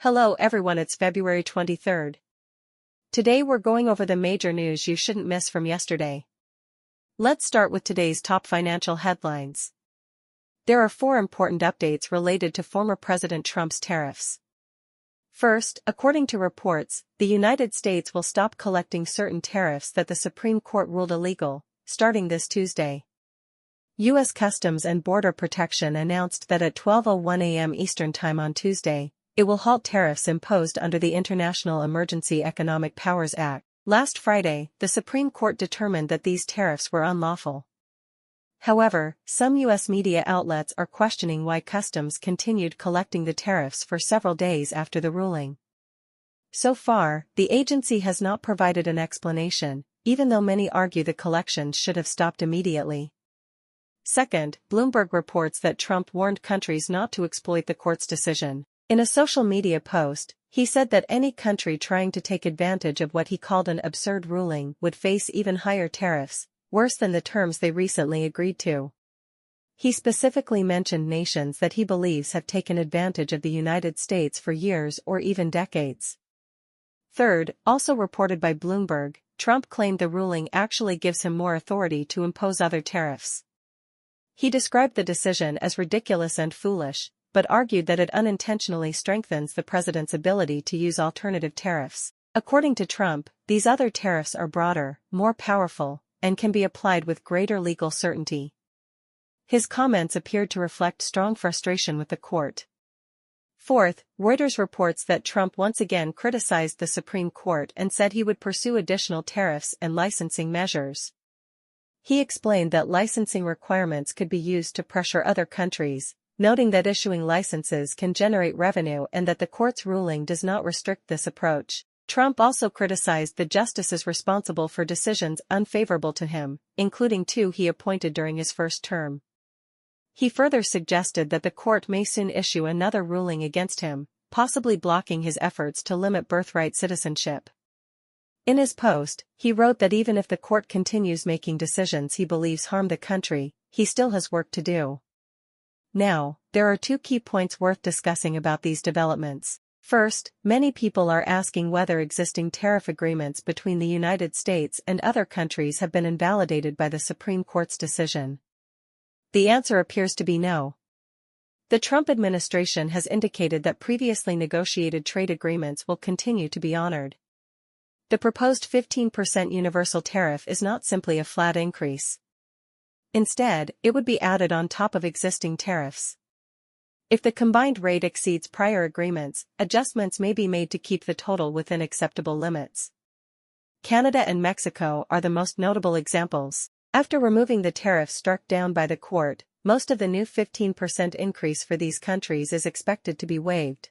Hello everyone, it's February 23rd. Today we're going over the major news you shouldn't miss from yesterday. Let's start with today's top financial headlines. There are 4 important updates related to former President Trump's tariffs. First, according to reports, the United States will stop collecting certain tariffs that the Supreme Court ruled illegal, starting this Tuesday. U.S. Customs and Border Protection announced that at 12:01 a.m. Eastern Time on Tuesday, it will halt tariffs imposed under the International Emergency Economic Powers Act. Last Friday, the Supreme Court determined that these tariffs were unlawful. However, some U.S. media outlets are questioning why Customs continued collecting the tariffs for several days after the ruling. So far, the agency has not provided an explanation, even though many argue the collections should have stopped immediately. Second, Bloomberg reports that Trump warned countries not to exploit the court's decision. In a social media post, he said that any country trying to take advantage of what he called an absurd ruling would face even higher tariffs, worse than the terms they recently agreed to. He specifically mentioned nations that he believes have taken advantage of the United States for years or even decades. Third, also reported by Bloomberg, Trump claimed the ruling actually gives him more authority to impose other tariffs. He described the decision as ridiculous and foolish, but argued that it unintentionally strengthens the president's ability to use alternative tariffs. According to Trump, these other tariffs are broader, more powerful, and can be applied with greater legal certainty. His comments appeared to reflect strong frustration with the court. Fourth, Reuters reports that Trump once again criticized the Supreme Court and said he would pursue additional tariffs and licensing measures. He explained that licensing requirements could be used to pressure other countries, noting that issuing licenses can generate revenue and that the court's ruling does not restrict this approach. Trump also criticized the justices responsible for decisions unfavorable to him, including 2 he appointed during his first term. He further suggested that the court may soon issue another ruling against him, possibly blocking his efforts to limit birthright citizenship. In his post, he wrote that even if the court continues making decisions he believes harm the country, he still has work to do. Now, there are 2 key points worth discussing about these developments. First, many people are asking whether existing tariff agreements between the United States and other countries have been invalidated by the Supreme Court's decision. The answer appears to be no. The Trump administration has indicated that previously negotiated trade agreements will continue to be honored. The proposed 15% universal tariff is not simply a flat increase. Instead, it would be added on top of existing tariffs. If the combined rate exceeds prior agreements, adjustments may be made to keep the total within acceptable limits. Canada and Mexico are the most notable examples. After removing the tariffs struck down by the court, most of the new 15% increase for these countries is expected to be waived.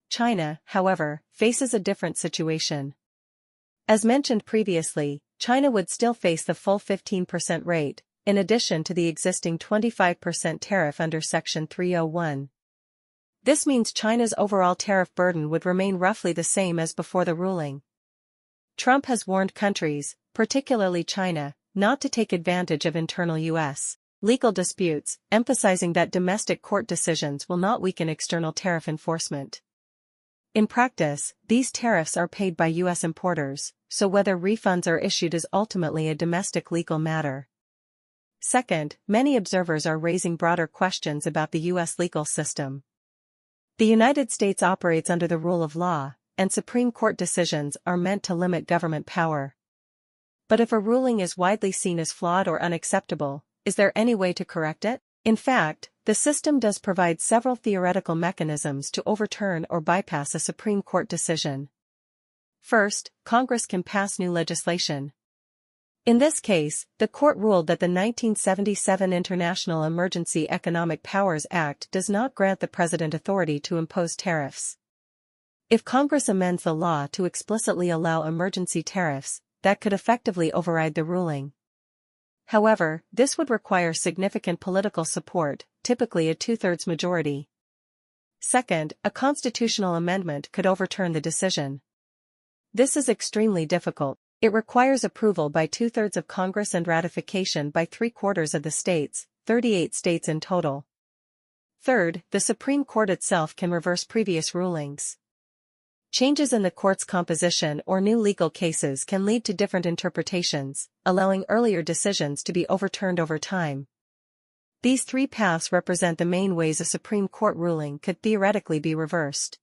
China, however, faces a different situation. As mentioned previously, China would still face the full 15% rate, in addition to the existing 25% tariff under Section 301. This means China's overall tariff burden would remain roughly the same as before the ruling. Trump has warned countries, particularly China, not to take advantage of internal U.S. legal disputes, emphasizing that domestic court decisions will not weaken external tariff enforcement. In practice, these tariffs are paid by U.S. importers, so whether refunds are issued is ultimately a domestic legal matter. Second, many observers are raising broader questions about the U.S. legal system. The United States operates under the rule of law, and Supreme Court decisions are meant to limit government power. But if a ruling is widely seen as flawed or unacceptable, is there any way to correct it? In fact, the system does provide several theoretical mechanisms to overturn or bypass a Supreme Court decision. First, Congress can pass new legislation. In this case, the court ruled that the 1977 International Emergency Economic Powers Act does not grant the president authority to impose tariffs. If Congress amends the law to explicitly allow emergency tariffs, that could effectively override the ruling. However, this would require significant political support, typically a 2/3 majority. Second, a constitutional amendment could overturn the decision. This is extremely difficult. It requires approval by 2/3 of Congress and ratification by 3/4 of the states, 38 states in total. Third, the Supreme Court itself can reverse previous rulings. Changes in the court's composition or new legal cases can lead to different interpretations, allowing earlier decisions to be overturned over time. These three paths represent the main ways a Supreme Court ruling could theoretically be reversed.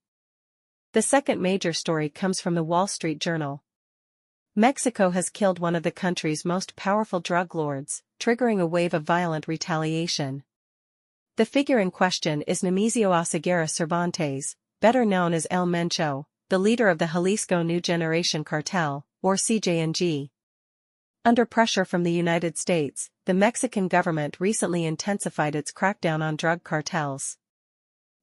The second major story comes from the Wall Street Journal. Mexico has killed one of the country's most powerful drug lords, triggering a wave of violent retaliation. The figure in question is Nemesio Oseguera Cervantes, better known as El Mencho, the leader of the Jalisco New Generation Cartel, or CJNG. Under pressure from the United States, the Mexican government recently intensified its crackdown on drug cartels.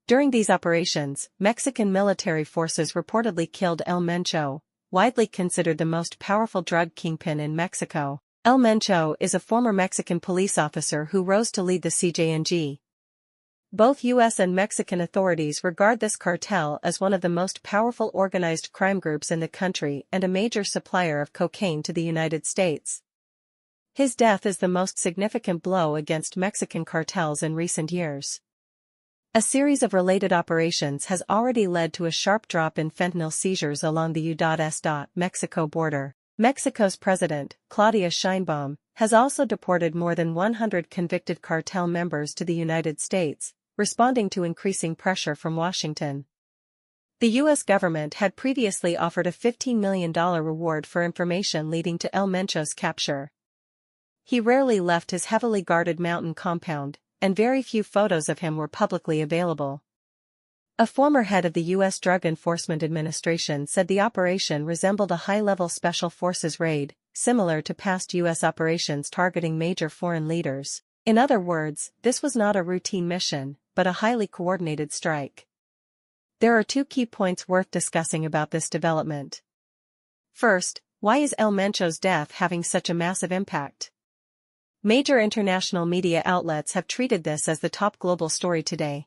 During these operations, Mexican military forces reportedly killed El Mencho, widely considered the most powerful drug kingpin in Mexico. El Mencho is a former Mexican police officer who rose to lead the CJNG. Both U.S. and Mexican authorities regard this cartel as one of the most powerful organized crime groups in the country and a major supplier of cocaine to the United States. His death is the most significant blow against Mexican cartels in recent years. A series of related operations has already led to a sharp drop in fentanyl seizures along the U.S.-Mexico border. Mexico's president, Claudia Sheinbaum, has also deported more than 100 convicted cartel members to the United States, responding to increasing pressure from Washington. The U.S. government had previously offered a $15 million reward for information leading to El Mencho's capture. He rarely left his heavily guarded mountain compound, and very few photos of him were publicly available. A former head of the U.S. Drug Enforcement Administration said the operation resembled a high-level special forces raid, similar to past U.S. operations targeting major foreign leaders. In other words, this was not a routine mission, but a highly coordinated strike. There are two key points worth discussing about this development. First, why is El Mencho's death having such a massive impact? Major international media outlets have treated this as the top global story today.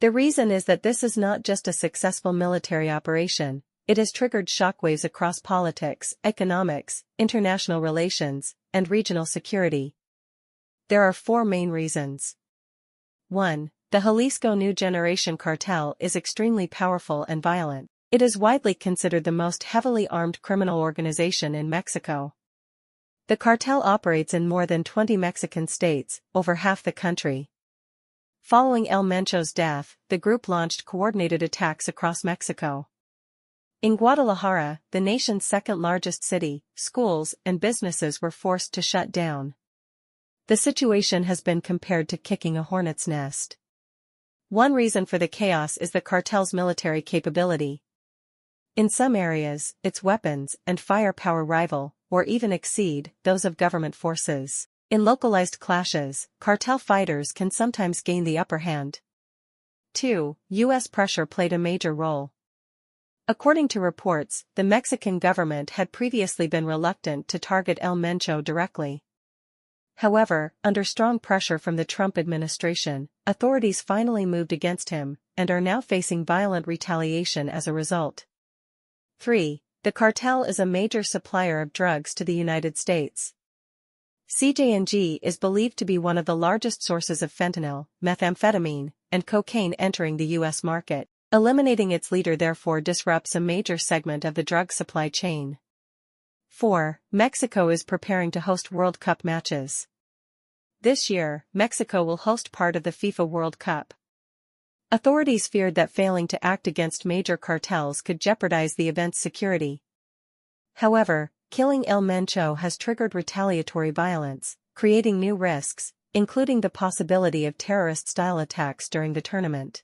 The reason is that this is not just a successful military operation, it has triggered shockwaves across politics, economics, international relations, and regional security. There are four main reasons. 1. The Jalisco New Generation Cartel is extremely powerful and violent. It is widely considered the most heavily armed criminal organization in Mexico. The cartel operates in more than 20 Mexican states, over half the country. Following El Mencho's death, the group launched coordinated attacks across Mexico. In Guadalajara, the nation's second-largest city, schools and businesses were forced to shut down. The situation has been compared to kicking a hornet's nest. One reason for the chaos is the cartel's military capability. In some areas, its weapons and firepower rival, or even exceed, those of government forces. In localized clashes, cartel fighters can sometimes gain the upper hand. 2. U.S. pressure played a major role. According to reports, the Mexican government had previously been reluctant to target El Mencho directly. However, under strong pressure from the Trump administration, authorities finally moved against him, and are now facing violent retaliation as a result. 3. The cartel is a major supplier of drugs to the United States. CJNG is believed to be one of the largest sources of fentanyl, methamphetamine, and cocaine entering the U.S. market. Eliminating its leader therefore disrupts a major segment of the drug supply chain. 4. Mexico is preparing to host World Cup matches. This year, Mexico will host part of the FIFA World Cup. Authorities feared that failing to act against major cartels could jeopardize the event's security. However, killing El Mencho has triggered retaliatory violence, creating new risks, including the possibility of terrorist-style attacks during the tournament.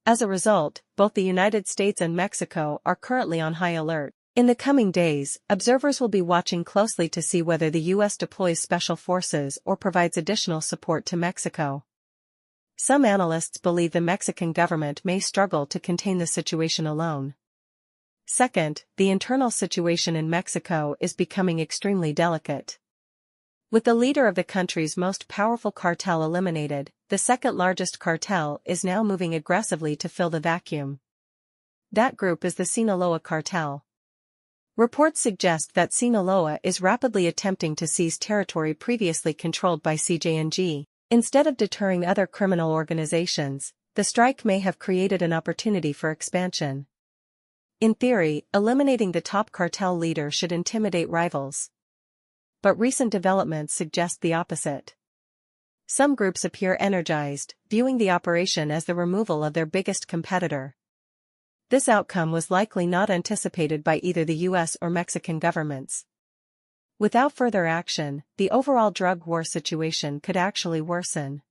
As a result, both the United States and Mexico are currently on high alert. In the coming days, observers will be watching closely to see whether the U.S. deploys special forces or provides additional support to Mexico. Some analysts believe the Mexican government may struggle to contain the situation alone. Second, the internal situation in Mexico is becoming extremely delicate. With the leader of the country's most powerful cartel eliminated, the second-largest cartel is now moving aggressively to fill the vacuum. That group is the Sinaloa cartel. Reports suggest that Sinaloa is rapidly attempting to seize territory previously controlled by CJNG. Instead of deterring other criminal organizations, the strike may have created an opportunity for expansion. In theory, eliminating the top cartel leader should intimidate rivals. But recent developments suggest the opposite. Some groups appear energized, viewing the operation as the removal of their biggest competitor. This outcome was likely not anticipated by either the US or Mexican governments. Without further action, the overall drug war situation could actually worsen.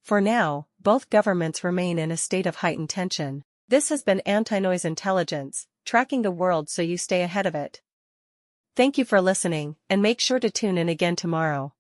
For now, both governments remain in a state of heightened tension. This has been Anti-Noise Intelligence, tracking the world so you stay ahead of it. Thank you for listening, and make sure to tune in again tomorrow.